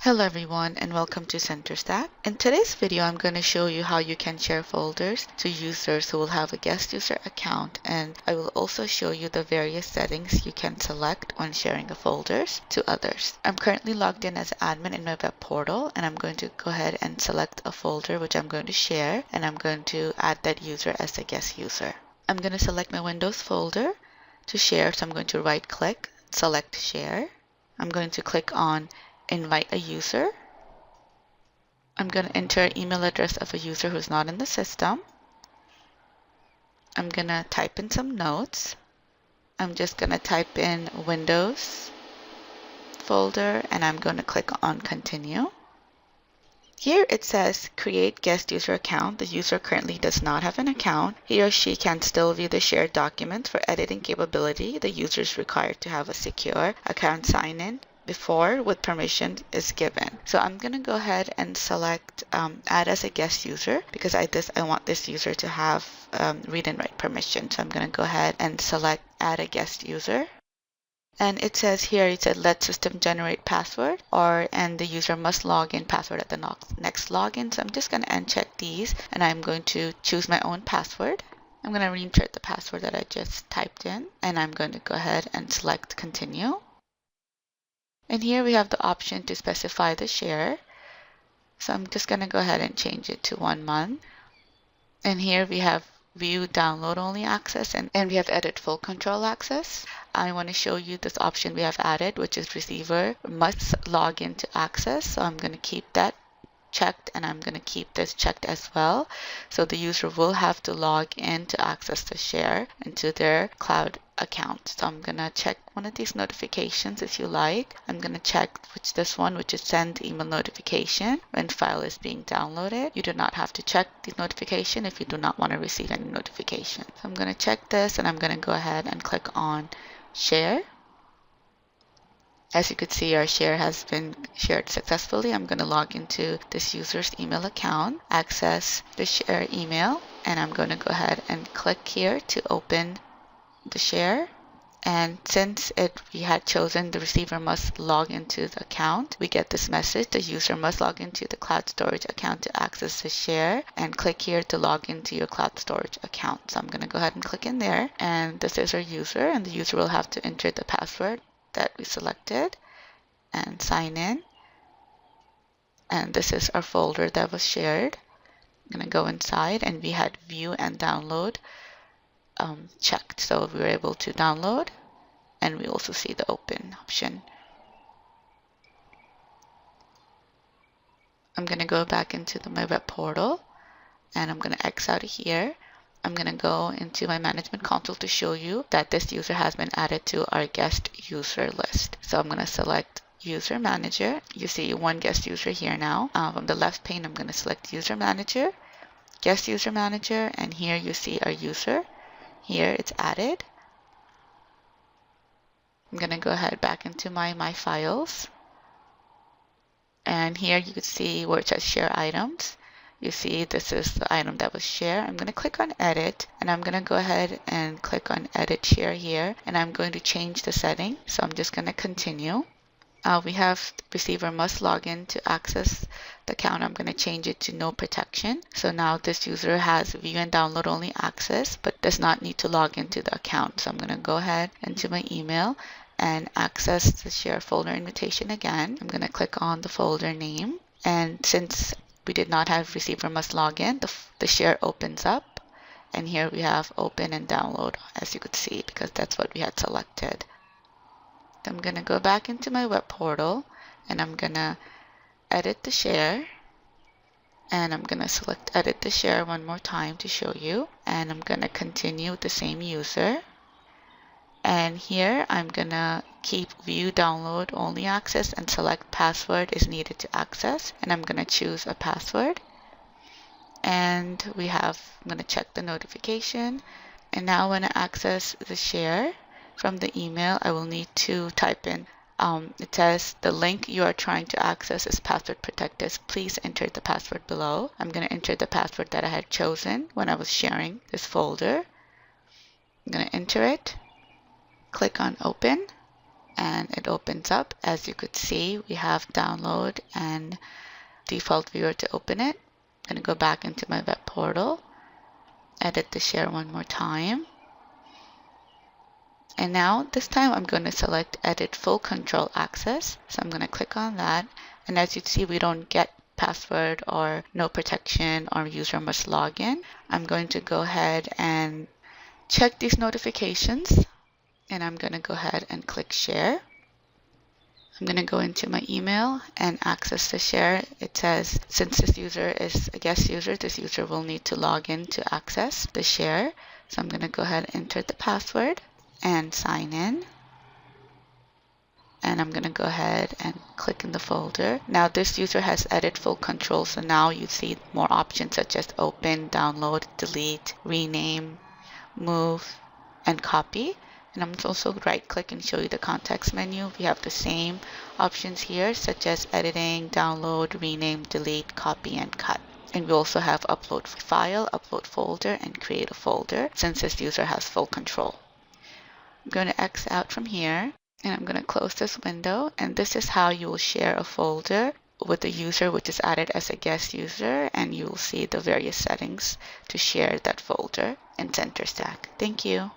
Hello everyone and welcome to Centrestack. In today's video, I'm going to show you how you can share folders to users who will have a guest user account, and I will also show you the various settings you can select when sharing the folders to others. I'm currently logged in as admin in my web portal, and I'm going to go ahead and select a folder which I'm going to share, and I'm going to add that user as a guest user. I'm going to select my Windows folder to share, so I'm going to right click, select share. I'm going to click on invite a user. I'm going to enter an email address of a user who's not in the system. I'm going to type in some notes. I'm just going to type in Windows folder and I'm going to click on continue. Here it says create guest user account. The user currently does not have an account. He or she can still view the shared documents. For editing capability, the user is required to have a secure account sign-in before with permission is given. So I'm going to go ahead and select add as a guest user because I want this user to have read and write permission. So I'm going to go ahead and select add a guest user. And it says here, it said let system generate password and the user must log in password at the next login. So I'm just going to uncheck these and I'm going to choose my own password. I'm going to reinsert the password that I just typed in and I'm going to go ahead and select continue. And here we have the option to specify the share. So I'm just going to go ahead and change it to 1 month. And here we have view download only access and we have edit full control access. I want to show you this option we have added, which is receiver must log in to access. So I'm going to keep that checked and I'm going to keep this checked as well. So the user will have to log in to access the share into their cloud account. So I'm going to check one of these notifications if you like. I'm going to check which is send email notification when file is being downloaded. You do not have to check the notification if you do not want to receive any notification. So I'm going to check this and I'm going to go ahead and click on share. As you could see, our share has been shared successfully. I'm going to log into this user's email account, access the share email, and I'm going to go ahead and click here to open the share. And since we had chosen the receiver must log into the account, we get this message, the user must log into the cloud storage account to access the share, and click here to log into your cloud storage account. So I'm going to go ahead and click in there, and this is our user, and the user will have to enter the password that we selected and sign in. And this is our folder that was shared. I'm going to go inside and we had view and download checked. So we were able to download and we also see the open option. I'm going to go back into my web portal and I'm going to X out of here. I'm going to go into my management console to show you that this user has been added to our guest user list. So I'm going to select user manager. You see one guest user here now. From the left pane, I'm going to select user manager, guest user manager, and here you see our user. Here it's added. I'm going to go ahead back into my files. And here you can see where it says share items. You see this is the item that was shared. I'm going to click on edit and I'm going to go ahead and click on edit share here and I'm going to change the setting. So I'm just going to continue. We have receiver must log in to access the account. I'm going to change it to no protection. So now this user has view and download only access but does not need to log into the account. So I'm going to go ahead into my email and access the share folder invitation again. I'm going to click on the folder name, and since we did not have receiver must log in, the share opens up and here we have open and download, as you could see, because that's what we had selected. I'm going to go back into my web portal and I'm going to edit the share and I'm going to select edit the share one more time to show you, and I'm going to continue with the same user. And here I'm going to keep view download only access and select password is needed to access, and I'm going to choose a password. And I'm going to check the notification, and now when I access the share from the email, I will need to type in it says the link you are trying to access is password protected. Please enter the password below. I'm going to enter the password that I had chosen when I was sharing this folder. I'm going to enter it. Click on open and it opens up. As you could see, we have download and default viewer to open it. I'm going to go back into my web portal, edit the share one more time. And now this time I'm going to select edit full control access. So I'm going to click on that. And as you see, we don't get password or no protection or user must log in. I'm going to go ahead and check these notifications. And I'm going to go ahead and click share. I'm going to go into my email and access the share. It says, since this user is a guest user, this user will need to log in to access the share. So I'm going to go ahead and enter the password and sign in. And I'm going to go ahead and click in the folder. Now this user has edit full control, so now you see more options such as open, download, delete, rename, move, and copy. And I'm also right click and show you the context menu. We have the same options here such as editing, download, rename, delete, copy, and cut. And we also have upload file, upload folder, and create a folder since this user has full control. I'm going to X out from here and I'm going to close this window. And this is how you will share a folder with a user which is added as a guest user, and you will see the various settings to share that folder in Centrestack. Thank you.